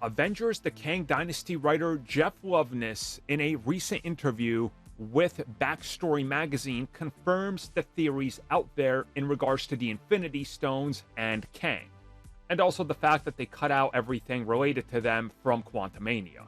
Avengers The Kang Dynasty writer Jeff Loveness, in a recent interview with Backstory Magazine, confirms the theories out there in regards to the Infinity Stones and Kang, and also the fact that they cut out everything related to them from Quantumania.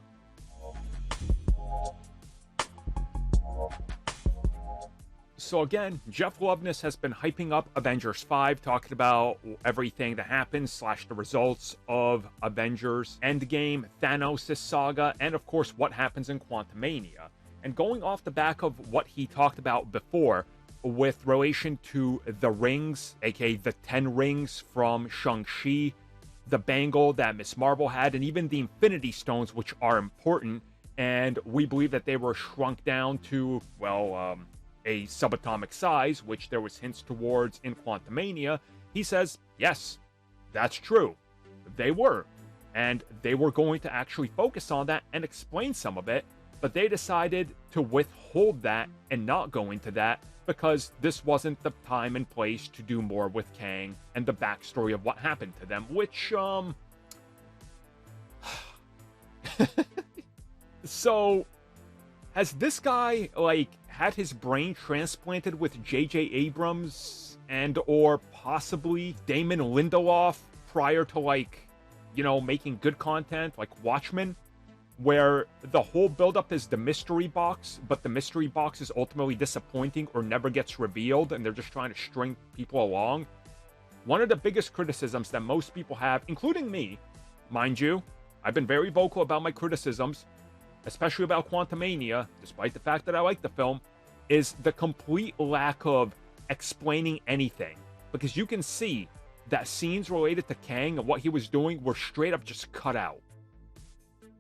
So again, Jeff Loveness has been hyping up Avengers 5, talking about everything that happens / the results of Avengers Endgame, Thanos' saga, and of course what happens in Quantumania. And going off the back of what he talked about before with relation to the rings, aka the 10 rings from Shang-Chi, the bangle that Miss Marvel had, and even the Infinity Stones, which are important, and we believe that they were shrunk down to, well, a subatomic size, which there was hints towards in Quantumania. He says, yes, that's true. They were. And they were going to actually focus on that and explain some of it, but they decided to withhold that and not go into that because this wasn't the time and place to do more with Kang and the backstory of what happened to them, which, So, has this guy, like, had his brain transplanted with J.J. Abrams and or possibly Damon Lindelof prior to, like, you know, making good content like Watchmen, where the whole buildup is the mystery box, but the mystery box is ultimately disappointing or never gets revealed, and they're just trying to string people along? One of the biggest criticisms that most people have, including me, mind you, I've been very vocal about my criticisms, especially about Quantumania, despite the fact that I like the film, is the complete lack of explaining anything. Because you can see that scenes related to Kang and what he was doing were straight up just cut out.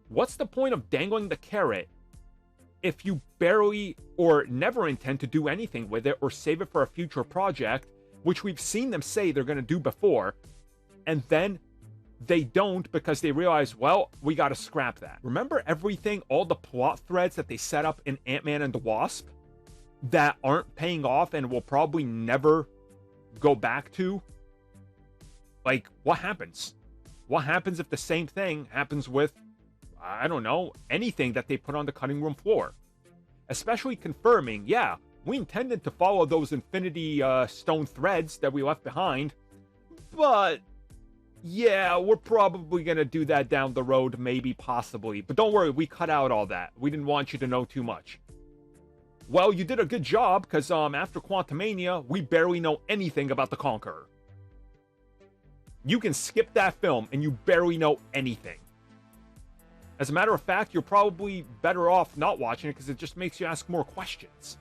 What's the point of dangling the carrot if you barely or never intend to do anything with it or save it for a future project, which we've seen them say they're going to do before, and then they don't because they realize, well, we got to scrap that. Remember everything, all the plot threads that they set up in Ant-Man and the Wasp that aren't paying off and will probably never go back to? Like, what happens? What happens if the same thing happens with, I don't know, anything that they put on the cutting room floor? Especially confirming, yeah, we intended to follow those Infinity Stone threads that we left behind, but yeah, we're probably going to do that down the road, maybe, possibly. But don't worry, we cut out all that. We didn't want you to know too much. Well, you did a good job, because after Quantumania, we barely know anything about the Conqueror. You can skip that film, and you barely know anything. As a matter of fact, you're probably better off not watching it, because it just makes you ask more questions.